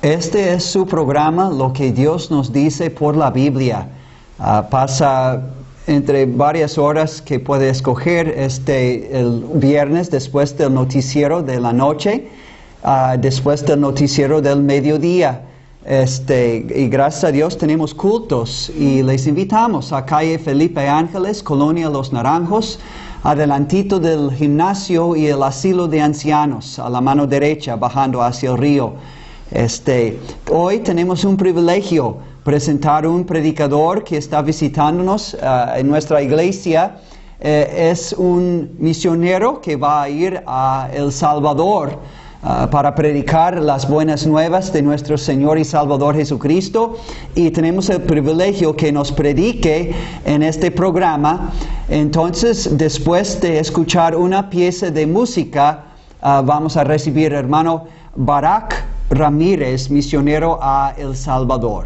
Este es su programa, Lo que Dios nos dice por la Biblia. Pasa entre varias horas que puede escoger el viernes después del noticiero de la noche, después del noticiero del mediodía. Y gracias a Dios tenemos cultos y les invitamos a calle Felipe Ángeles, Colonia Los Naranjos, adelantito del gimnasio y el asilo de ancianos, a la mano derecha, bajando hacia el río. Hoy tenemos un privilegio, presentar un predicador que está visitándonos en nuestra iglesia. Es un misionero que va a ir a El Salvador para predicar las buenas nuevas de nuestro Señor y Salvador Jesucristo, y tenemos el privilegio que nos predique en este programa. Entonces, después de escuchar una pieza de música, vamos a recibir al hermano Barak Ramírez, misionero a El Salvador.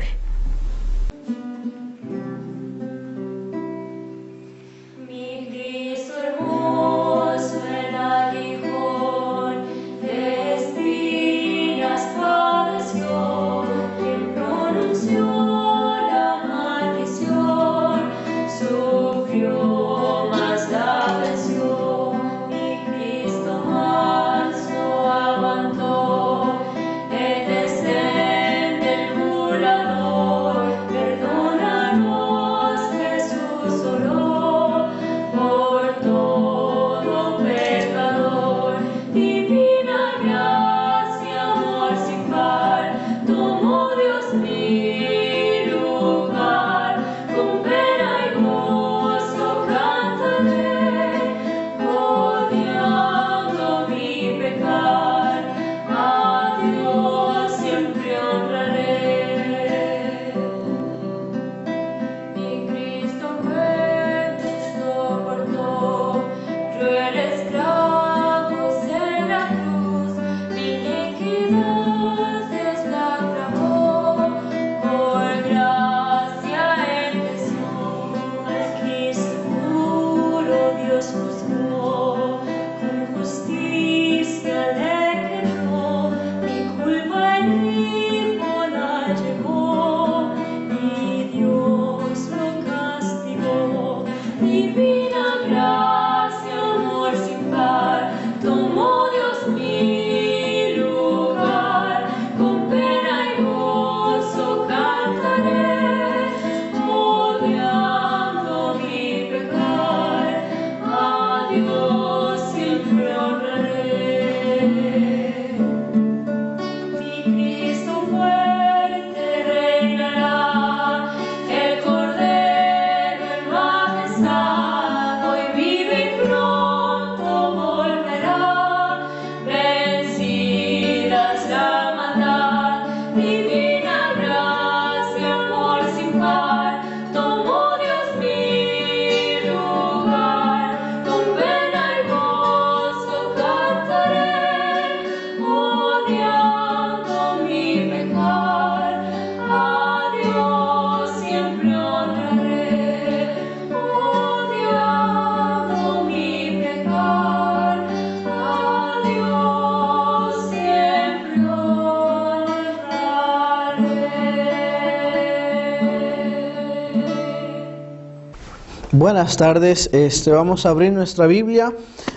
Buenas tardes, vamos a abrir nuestra Biblia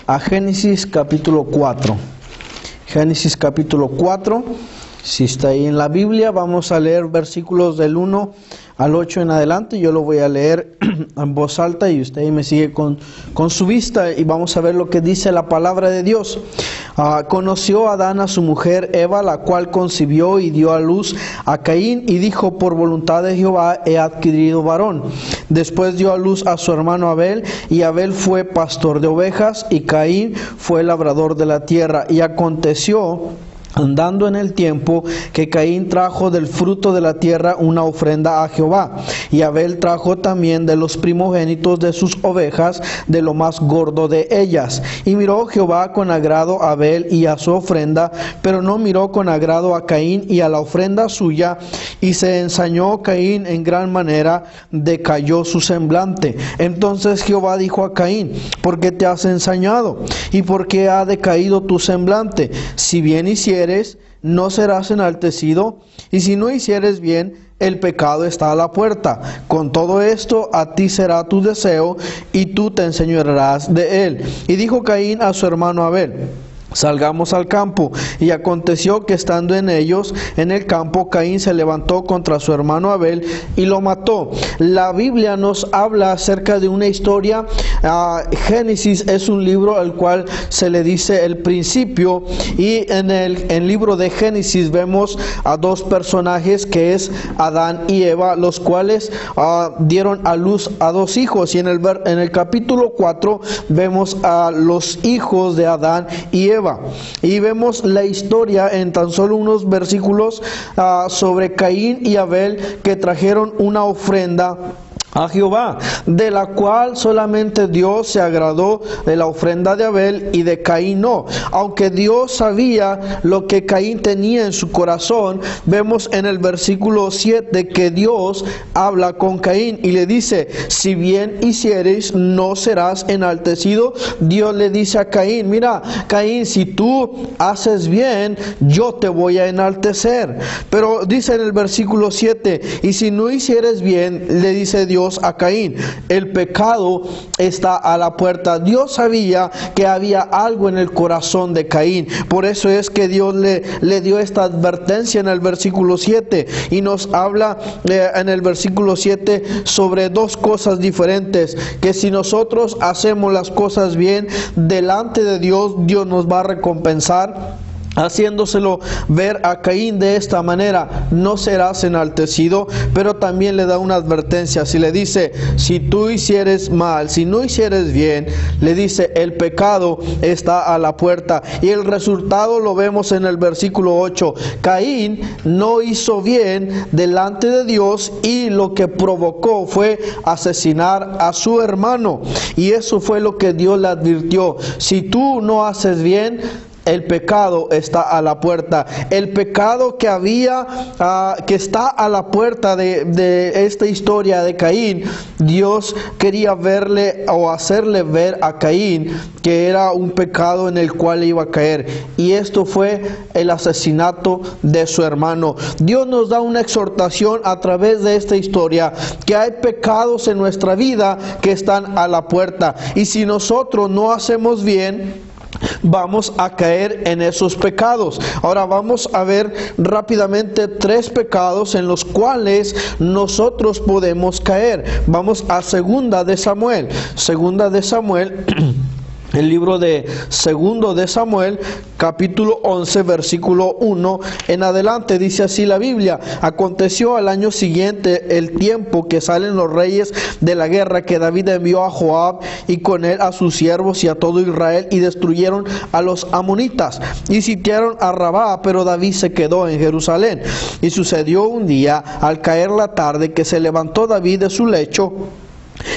a Génesis capítulo 4. Génesis capítulo 4, si está ahí en la Biblia, vamos a leer versículos del 1 al 8 en adelante. Yo lo voy a leer en voz alta y usted me sigue con su vista y vamos a ver lo que dice la palabra de Dios. Conoció Adán a su mujer Eva, la cual concibió y dio a luz a Caín, y dijo: por voluntad de Jehová he adquirido varón. Después dio a luz a su hermano Abel, y Abel fue pastor de ovejas, y Caín fue labrador de la tierra. Y aconteció, andando en el tiempo, que Caín trajo del fruto de la tierra una ofrenda a Jehová, y Abel trajo también de los primogénitos de sus ovejas, de lo más gordo de ellas. Y miró Jehová con agrado a Abel y a su ofrenda, pero no miró con agrado a Caín y a la ofrenda suya, y se ensañó Caín en gran manera, decayó su semblante. Entonces Jehová dijo a Caín: ¿por qué te has ensañado? ¿Y por qué ha decaído tu semblante? Si bien hicieres, no serás enaltecido, y si no hicieres bien, el pecado está a la puerta. Con todo esto, a ti será tu deseo, y tú te enseñorearás de él. Y dijo Caín a su hermano Abel: salgamos al campo. Y aconteció que estando en el campo, Caín se levantó contra su hermano Abel y lo mató. La Biblia nos habla acerca de una historia. Génesis es un libro al cual se le dice el principio, y en el libro de Génesis vemos a dos personajes, que es Adán y Eva, los cuales dieron a luz a dos hijos. Y en el capítulo 4 vemos a los hijos de Adán y Eva. Y vemos la historia en tan solo unos versículos sobre Caín y Abel, que trajeron una ofrenda a Jehová, de la cual solamente Dios se agradó de la ofrenda de Abel y de Caín no. Aunque Dios sabía lo que Caín tenía en su corazón, vemos en el versículo 7 que Dios habla con Caín y le dice: si bien hicieres, no serás enaltecido. Dios le dice a Caín: mira, Caín, si tú haces bien, yo te voy a enaltecer. Pero dice en el versículo 7, y si no hicieres bien, le dice Dios a Caín, el pecado está a la puerta. Dios sabía que había algo en el corazón de Caín. Por eso es que Dios le dio esta advertencia en el versículo 7, y nos habla en el versículo 7 sobre dos cosas diferentes, que si nosotros hacemos las cosas bien delante de Dios, Dios nos va a recompensar, haciéndoselo ver a Caín de esta manera: no serás enaltecido. Pero también le da una advertencia, si le dice: si tú hicieres mal, si no hicieres bien, le dice: el pecado está a la puerta. Y el resultado lo vemos en el versículo 8. Caín no hizo bien delante de Dios, y lo que provocó fue asesinar a su hermano. Y eso fue lo que Dios le advirtió: si tú no haces bien, el pecado está a la puerta. El pecado que está a la puerta de esta historia de Caín, Dios quería verle o hacerle ver a Caín que era un pecado en el cual iba a caer, y esto fue el asesinato de su hermano. Dios nos da una exhortación a través de esta historia, que hay pecados en nuestra vida que están a la puerta, y si nosotros no hacemos bien, vamos a caer en esos pecados. Ahora vamos a ver rápidamente 3 pecados en los cuales nosotros podemos caer. Vamos a Segunda de Samuel. El libro de Segundo de Samuel, capítulo 11, versículo 1 en adelante, dice así la Biblia: aconteció al año siguiente, el tiempo que salen los reyes de la guerra, que David envió a Joab y con él a sus siervos y a todo Israel, y destruyeron a los amonitas y sitiaron a Rabá, pero David se quedó en Jerusalén. Y sucedió un día, al caer la tarde, que se levantó David de su lecho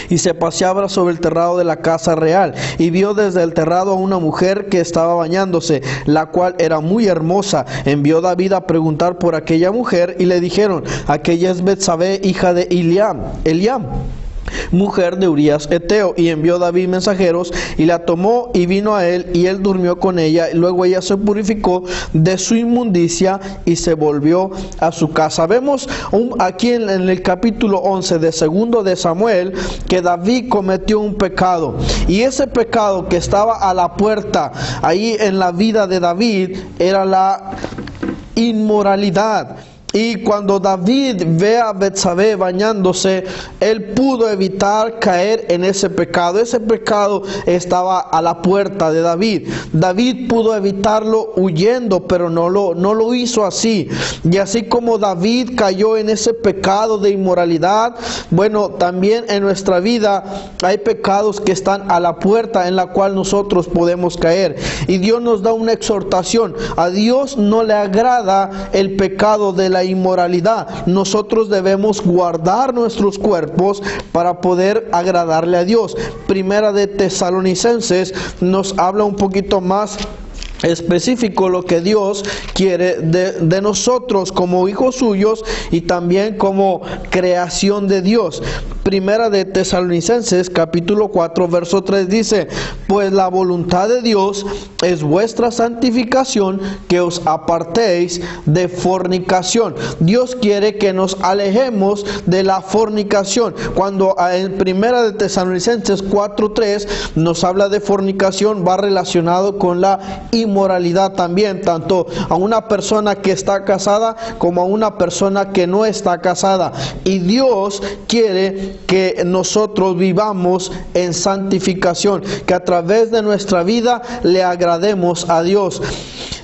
y se paseaba sobre el terrado de la casa real, y vio desde el terrado a una mujer que estaba bañándose, la cual era muy hermosa. Envió David a preguntar por aquella mujer, y le dijeron: aquella es Betsabé, hija de Eliam, mujer de Urías Eteo. Y envió David mensajeros, y la tomó y vino a él, y él durmió con ella. Y luego ella se purificó de su inmundicia y se volvió a su casa. Vemos aquí en el capítulo 11 de Segundo de Samuel que David cometió un pecado, y ese pecado que estaba a la puerta ahí en la vida de David era la inmoralidad. Y cuando David ve a Betsabé bañándose, él pudo evitar caer en ese pecado. Ese pecado estaba a la puerta de David. David pudo evitarlo huyendo, pero no lo hizo así. Y así como David cayó en ese pecado de inmoralidad, bueno, también en nuestra vida hay pecados que están a la puerta en la cual nosotros podemos caer. Y Dios nos da una exhortación. A Dios no le agrada el pecado de la inmoralidad. Nosotros debemos guardar nuestros cuerpos para poder agradarle a Dios. Primera de Tesalonicenses nos habla un poquito más específico lo que Dios quiere de nosotros como hijos suyos y también como creación de Dios. Primera de Tesalonicenses capítulo 4 verso 3 dice: pues la voluntad de Dios es vuestra santificación, que os apartéis de fornicación. Dios quiere que nos alejemos de la fornicación. Cuando en Primera de Tesalonicenses 4:3 nos habla de fornicación, va relacionado con la inmoralidad también, tanto a una persona que está casada como a una persona que no está casada. Y Dios quiere que nosotros vivamos en santificación, que a través de nuestra vida le agrademos a Dios.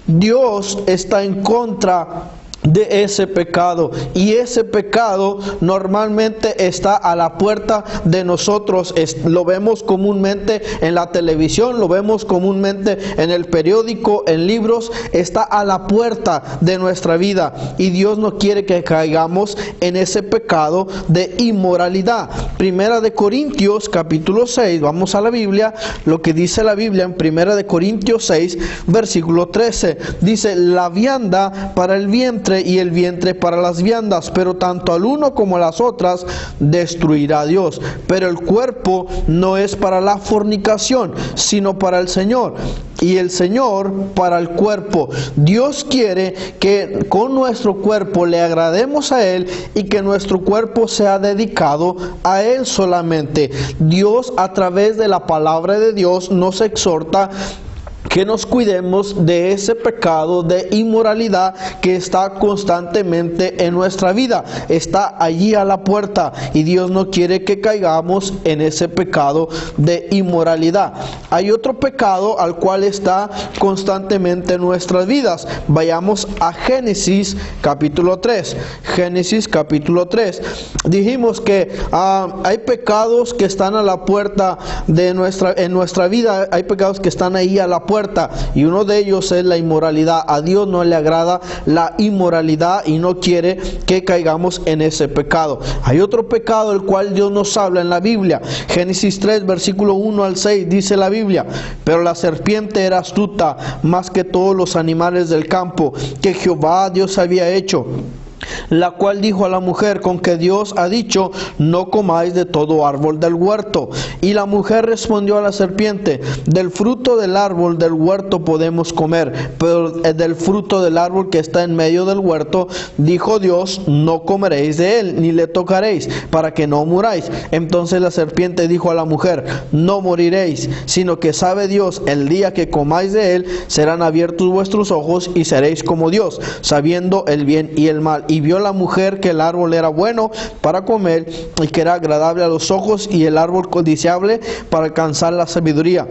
Dios está en contra de ese pecado, y ese pecado normalmente está a la puerta de nosotros. Lo vemos comúnmente en la televisión, lo vemos comúnmente en el periódico, en libros. Está a la puerta de nuestra vida, y Dios no quiere que caigamos en ese pecado de inmoralidad. Primera de Corintios capítulo 6, vamos a la Biblia, lo que dice la Biblia en Primera de Corintios 6 versículo 13, dice: la vianda para el vientre y el vientre para las viandas, pero tanto al uno como a las otras destruirá Dios. Pero el cuerpo no es para la fornicación, sino para el Señor, y el Señor para el cuerpo. Dios quiere que con nuestro cuerpo le agrademos a Él, y que nuestro cuerpo sea dedicado a Él solamente. Dios, a través de la palabra de Dios, nos exhorta que nos cuidemos de ese pecado de inmoralidad que está constantemente en nuestra vida. Está allí a la puerta, y Dios no quiere que caigamos en ese pecado de inmoralidad. Hay otro pecado al cual está constantemente en nuestras vidas. Vayamos a Génesis capítulo 3. Génesis capítulo 3. Dijimos que hay pecados que están a la puerta de en nuestra vida. Hay pecados que están ahí a la puerta, y uno de ellos es la inmoralidad. A Dios no le agrada la inmoralidad y no quiere que caigamos en ese pecado. Hay otro pecado del cual Dios nos habla en la Biblia. Génesis 3 versículo 1 al 6 dice la Biblia: pero la serpiente era astuta más que todos los animales del campo que Jehová Dios había hecho, la cual dijo a la mujer: con que Dios ha dicho, no comáis de todo árbol del huerto. Y la mujer respondió a la serpiente: del fruto del árbol del huerto podemos comer, pero del fruto del árbol que está en medio del huerto, dijo Dios, no comeréis de él, ni le tocaréis, para que no muráis. Entonces la serpiente dijo a la mujer: no moriréis, sino que sabe Dios, el día que comáis de él, serán abiertos vuestros ojos, y seréis como Dios, sabiendo el bien y el mal. Y vio la mujer que el árbol era bueno para comer, y que era agradable a los ojos, y el árbol codiciable para alcanzar la sabiduría.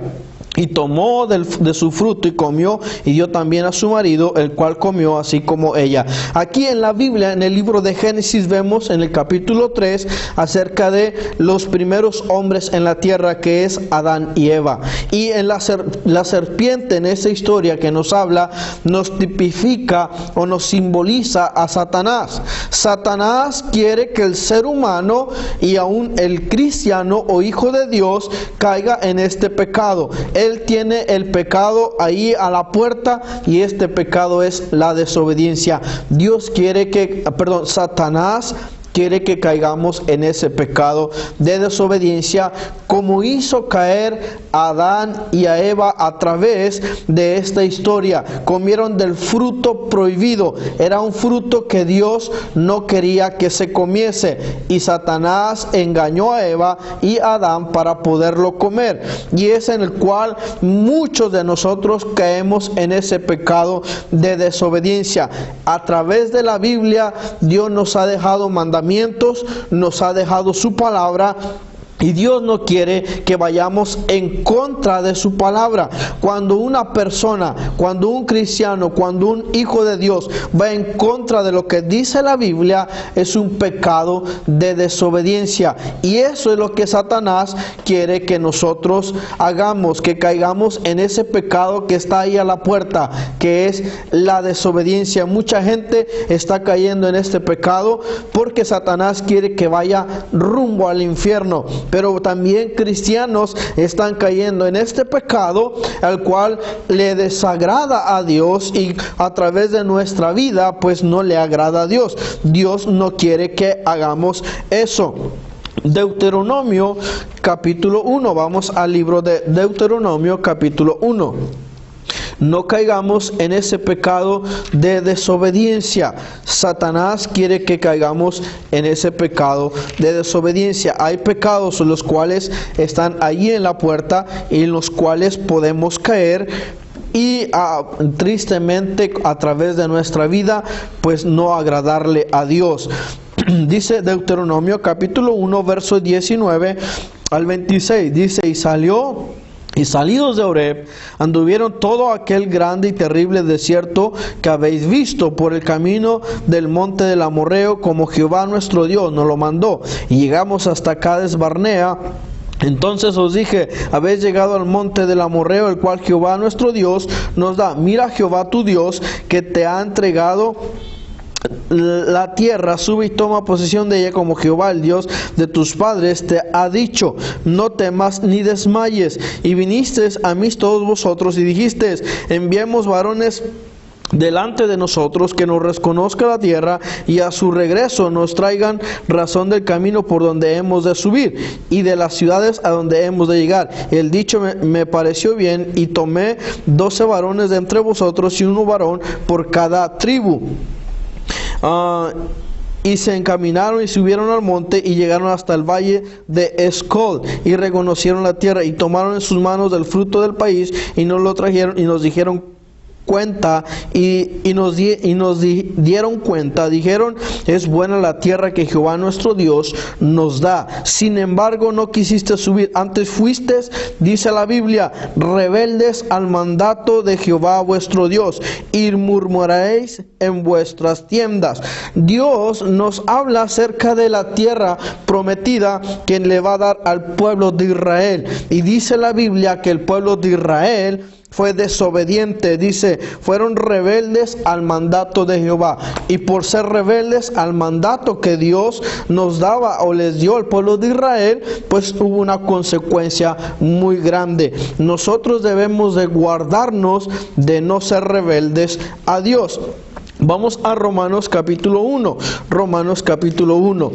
Y tomó de su fruto y comió, y dio también a su marido, el cual comió así como ella. Aquí en la Biblia, en el libro de Génesis, vemos en el capítulo 3 acerca de los primeros hombres en la tierra, que es Adán y Eva. Y en la serpiente, en esa historia que nos habla, nos tipifica o nos simboliza a Satanás. Satanás quiere que el ser humano, y aún el cristiano o hijo de Dios, caiga en este pecado. Él tiene el pecado ahí a la puerta, y este pecado es la desobediencia. Satanás quiere que caigamos en ese pecado de desobediencia, como hizo caer a Adán y a Eva a través de esta historia. Comieron del fruto prohibido. Era un fruto que Dios no quería que se comiese, y Satanás engañó a Eva y a Adán para poderlo comer, y es en el cual muchos de nosotros caemos en ese pecado de desobediencia. A través de la Biblia, Dios nos ha dejado mandamientos, nos ha dejado su palabra, y Dios no quiere que vayamos en contra de su palabra. Cuando una persona, cuando un cristiano, cuando un hijo de Dios va en contra de lo que dice la Biblia, es un pecado de desobediencia. Y eso es lo que Satanás quiere que nosotros hagamos, que caigamos en ese pecado que está ahí a la puerta, que es la desobediencia. Mucha gente está cayendo en este pecado porque Satanás quiere que vaya rumbo al infierno. Pero también cristianos están cayendo en este pecado, al cual le desagrada a Dios, y a través de nuestra vida pues no le agrada a Dios. Dios no quiere que hagamos eso. Deuteronomio capítulo 1. Vamos al libro de Deuteronomio capítulo 1. No caigamos en ese pecado de desobediencia. Satanás quiere que caigamos en ese pecado de desobediencia. Hay pecados los cuales están ahí en la puerta y en los cuales podemos caer y tristemente a través de nuestra vida pues no agradarle a Dios. Dice Deuteronomio capítulo 1 verso 19 al 26. Dice: Y salidos de Horeb, anduvieron todo aquel grande y terrible desierto que habéis visto por el camino del monte del Amorreo, como Jehová nuestro Dios nos lo mandó. Y llegamos hasta Cades Barnea. Entonces os dije: habéis llegado al monte del Amorreo, el cual Jehová nuestro Dios nos da. Mira, Jehová tu Dios, que te ha entregado la tierra, sube y toma posesión de ella, como Jehová el Dios de tus padres te ha dicho. No temas ni desmayes. Y vinisteis a mí todos vosotros y dijisteis: enviemos varones delante de nosotros, que nos reconozca la tierra, y a su regreso nos traigan razón del camino por donde hemos de subir y de las ciudades a donde hemos de llegar. El dicho me pareció bien, y tomé 12 varones de entre vosotros y 1 varón por cada tribu. Y se encaminaron y subieron al monte y llegaron hasta el valle de Escol y reconocieron la tierra y tomaron en sus manos del fruto del país y nos lo trajeron y nos dijeron cuenta y nos dieron cuenta. Dijeron: es buena la tierra que Jehová nuestro Dios nos da. Sin embargo no quisiste subir, antes fuiste, dice la Biblia, rebeldes al mandato de Jehová vuestro Dios, y murmuraréis en vuestras tiendas. Dios nos habla acerca de la tierra prometida que le va a dar al pueblo de Israel, y dice la Biblia que el pueblo de Israel fue desobediente. Dice: fueron rebeldes al mandato de Jehová, y por ser rebeldes al mandato que Dios nos daba o les dio al pueblo de Israel, pues hubo una consecuencia muy grande. Nosotros debemos de guardarnos de no ser rebeldes a Dios. Vamos a Romanos capítulo 1. Romanos capítulo 1.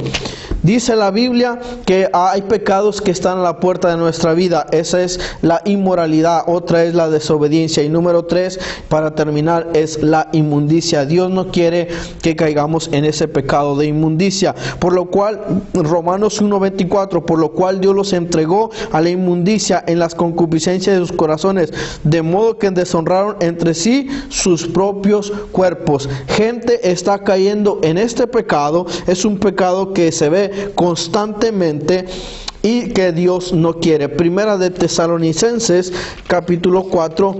Dice la Biblia que hay pecados que están a la puerta de nuestra vida. Esa es la inmoralidad, otra es la desobediencia, y número 3, para terminar, es la inmundicia. Dios no quiere que caigamos en ese pecado de inmundicia. Por lo cual, Romanos 1:24, por lo cual Dios los entregó a la inmundicia en las concupiscencias de sus corazones, de modo que deshonraron entre sí sus propios cuerpos. Gente está cayendo en este pecado. Es un pecado que se ve constantemente y que Dios no quiere. Primera de Tesalonicenses capítulo 4.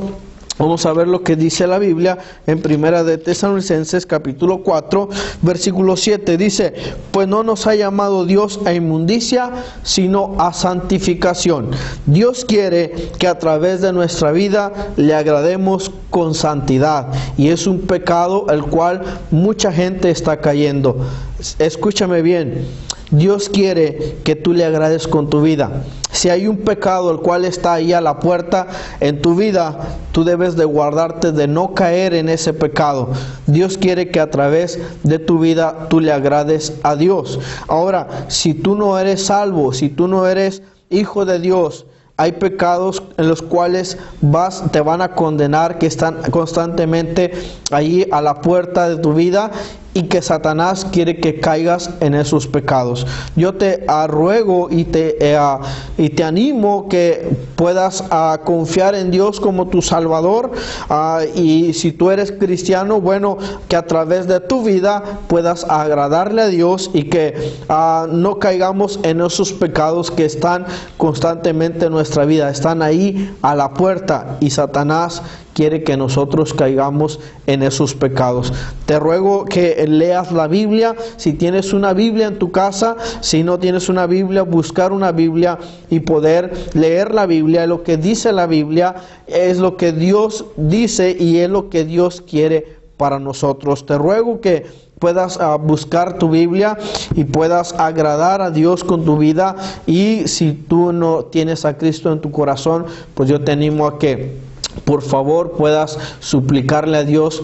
Vamos a ver lo que dice la Biblia en Primera de Tesalonicenses capítulo 4 versículo 7. Dice: pues no nos ha llamado Dios a inmundicia, sino a santificación. Dios quiere que a través de nuestra vida le agrademos con santidad, y es un pecado el cual mucha gente está cayendo. Escúchame bien, Dios quiere que tú le agrades con tu vida. Si hay un pecado el cual está ahí a la puerta en tu vida, tú debes de guardarte de no caer en ese pecado. Dios quiere que a través de tu vida tú le agrades a Dios. Ahora, si tú no eres salvo, si tú no eres hijo de Dios, hay pecados en los cuales te van a condenar, que están constantemente ahí a la puerta de tu vida, y que Satanás quiere que caigas en esos pecados. Yo te ruego y te animo que puedas confiar en Dios como tu Salvador, y si tú eres cristiano, bueno, que a través de tu vida puedas agradarle a Dios, y que no caigamos en esos pecados que están constantemente en nuestra vida. Están ahí a la puerta, y Satanás quiere que nosotros caigamos en esos pecados. Te ruego que leas la Biblia. Si tienes una Biblia en tu casa, si no tienes una Biblia, buscar una Biblia y poder leer la Biblia. Lo que dice la Biblia es lo que Dios dice, y es lo que Dios quiere para nosotros. Te ruego que puedas buscar tu Biblia y puedas agradar a Dios con tu vida. Y si tú no tienes a Cristo en tu corazón, pues yo te animo a que por favor puedas suplicarle a Dios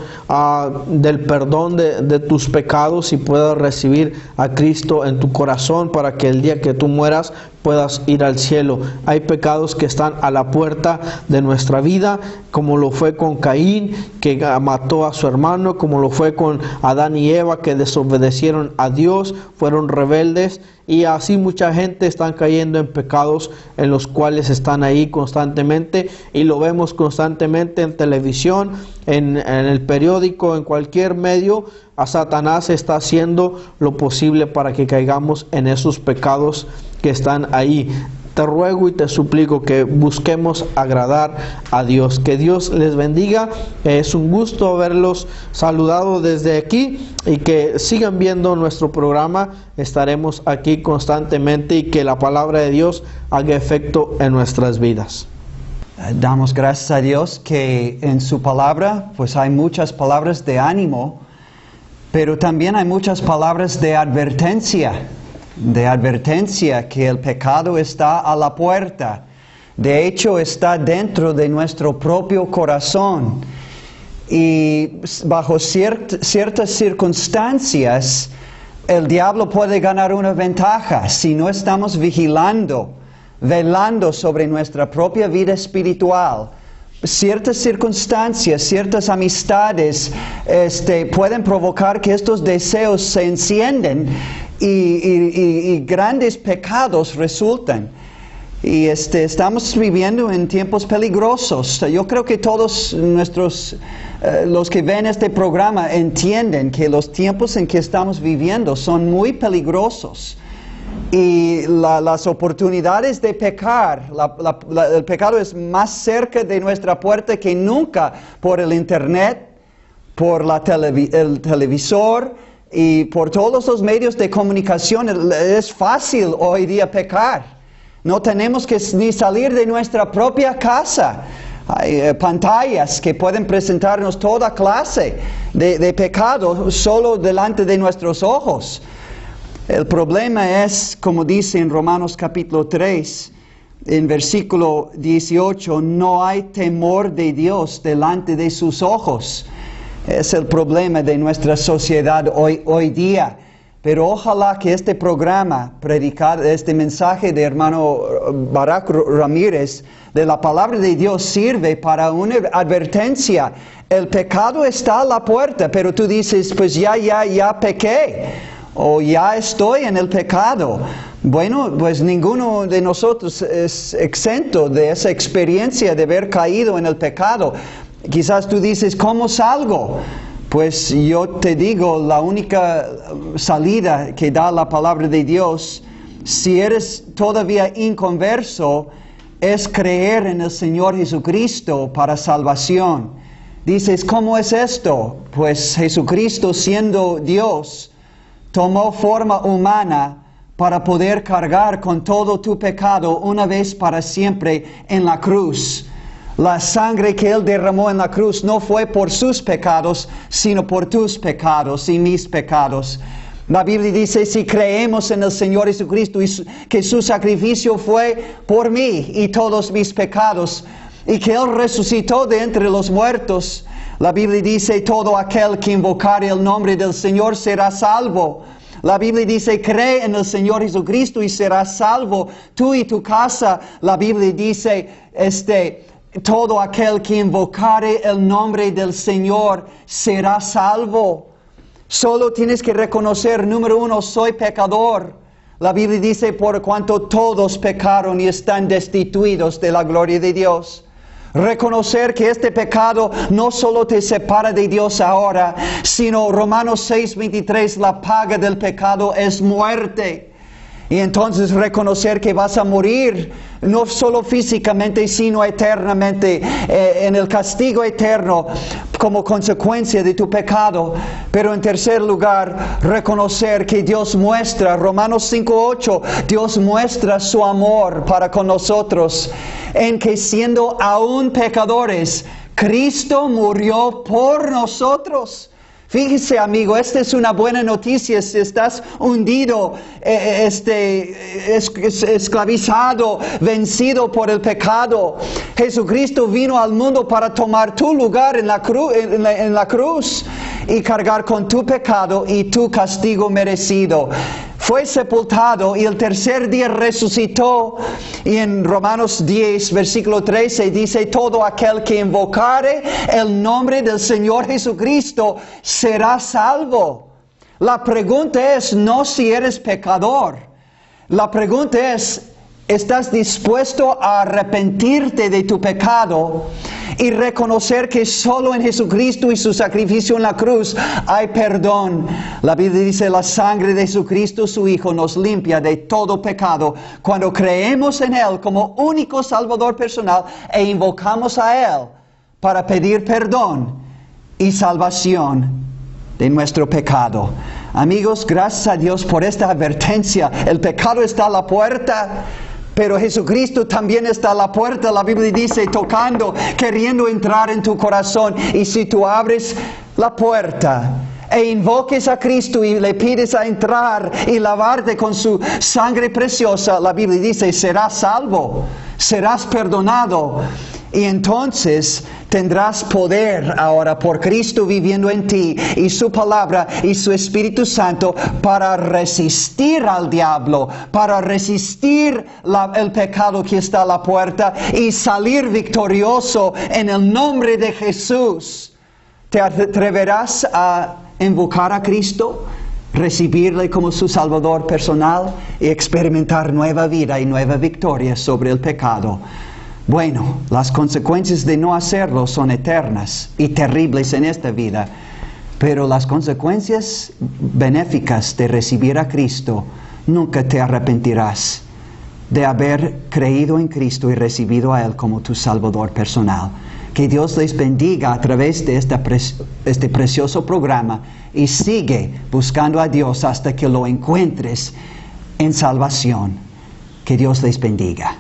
del perdón de tus pecados y puedas recibir a Cristo en tu corazón para que el día que tú mueras puedas ir al cielo. Hay pecados que están a la puerta de nuestra vida, como lo fue con Caín, que mató a su hermano, como lo fue con Adán y Eva, que desobedecieron a Dios, fueron rebeldes, y así mucha gente están cayendo en pecados en los cuales están ahí constantemente, y lo vemos constantemente en televisión, en el periódico, en cualquier medio. A Satanás está haciendo lo posible para que caigamos en esos pecados que están ahí. Te ruego y te suplico que busquemos agradar a Dios. Que Dios les bendiga. Es un gusto haberlos saludado desde aquí y que sigan viendo nuestro programa. Estaremos aquí constantemente y que la palabra de Dios haga efecto en nuestras vidas. Damos gracias a Dios que en su palabra pues hay muchas palabras de ánimo, pero también hay muchas palabras de advertencia que el pecado está a la puerta. De hecho, está dentro de nuestro propio corazón. Y bajo ciertas circunstancias, el diablo puede ganar una ventaja si no estamos velando sobre nuestra propia vida espiritual. Ciertas circunstancias, ciertas amistades pueden provocar que estos deseos se encienden y grandes pecados resultan. Y estamos viviendo en tiempos peligrosos. Yo creo que todos los que ven este programa entienden que los tiempos en que estamos viviendo son muy peligrosos. Y las oportunidades de pecar, el pecado es más cerca de nuestra puerta que nunca por el internet, por el televisor y por todos los medios de comunicación. Es fácil hoy día pecar. No tenemos que ni salir de nuestra propia casa. Hay pantallas que pueden presentarnos toda clase de pecado solo delante de nuestros ojos. El problema es, como dice en Romanos capítulo 3, en versículo 18, no hay temor de Dios delante de sus ojos. Es el problema de nuestra sociedad hoy día. Pero ojalá que este programa, este mensaje de hermano Barak Ramírez, de la palabra de Dios, sirve para una advertencia. El pecado está a la puerta, pero tú dices, pues ya pequé. O ya estoy en el pecado. Bueno, pues ninguno de nosotros es exento de esa experiencia de haber caído en el pecado. Quizás tú dices, ¿cómo salgo? Pues yo te digo, la única salida que da la palabra de Dios, si eres todavía inconverso, es creer en el Señor Jesucristo para salvación. Dices, ¿cómo es esto? Pues Jesucristo, siendo Dios, tomó forma humana para poder cargar con todo tu pecado una vez para siempre en la cruz. La sangre que Él derramó en la cruz no fue por sus pecados, sino por tus pecados y mis pecados. La Biblia dice, si creemos en el Señor Jesucristo y que su sacrificio fue por mí y todos mis pecados, y que Él resucitó de entre los muertos, la Biblia dice, todo aquel que invocare el nombre del Señor será salvo. La Biblia dice, cree en el Señor Jesucristo y serás salvo, tú y tu casa. La Biblia dice, todo aquel que invocare el nombre del Señor será salvo. Solo tienes que reconocer, número uno, soy pecador. La Biblia dice, por cuanto todos pecaron y están destituidos de la gloria de Dios. Reconocer que este pecado no solo te separa de Dios ahora, sino Romanos 6:23, la paga del pecado es muerte. Y entonces reconocer que vas a morir, no solo físicamente, sino eternamente, en el castigo eterno como consecuencia de tu pecado. Pero en tercer lugar, reconocer que Dios muestra, Romanos 5:8, Dios muestra su amor para con nosotros, en que siendo aún pecadores, Cristo murió por nosotros. Fíjese, amigo, esta es una buena noticia. Si estás hundido, esclavizado, vencido por el pecado, Jesucristo vino al mundo para tomar tu lugar en la cruz y cargar con tu pecado y tu castigo merecido. Fue sepultado y el tercer día resucitó. Y en Romanos 10, versículo 13 dice, todo aquel que invocare el nombre del Señor Jesucristo será salvo. La pregunta es no si eres pecador. La pregunta es, ¿estás dispuesto a arrepentirte de tu pecado y reconocer que solo en Jesucristo y su sacrificio en la cruz hay perdón? La Biblia dice, la sangre de Jesucristo, su Hijo, nos limpia de todo pecado. Cuando creemos en Él como único Salvador personal e invocamos a Él para pedir perdón y salvación de nuestro pecado. Amigos, gracias a Dios por esta advertencia. El pecado está a la puerta, pero Jesucristo también está a la puerta. La Biblia dice, tocando, queriendo entrar en tu corazón. Y si tú abres la puerta e invoques a Cristo y le pides a entrar y lavarte con su sangre preciosa, la Biblia dice, serás salvo, serás perdonado. Y entonces tendrás poder ahora por Cristo viviendo en ti y su palabra y su Espíritu Santo para resistir al diablo, para resistir el pecado que está a la puerta y salir victorioso en el nombre de Jesús. ¿Te atreverás a invocar a Cristo, recibirle como su Salvador personal y experimentar nueva vida y nueva victoria sobre el pecado? Bueno, las consecuencias de no hacerlo son eternas y terribles en esta vida, pero las consecuencias benéficas de recibir a Cristo, nunca te arrepentirás de haber creído en Cristo y recibido a Él como tu Salvador personal. Que Dios les bendiga a través de este precioso programa y sigue buscando a Dios hasta que lo encuentres en salvación. Que Dios les bendiga.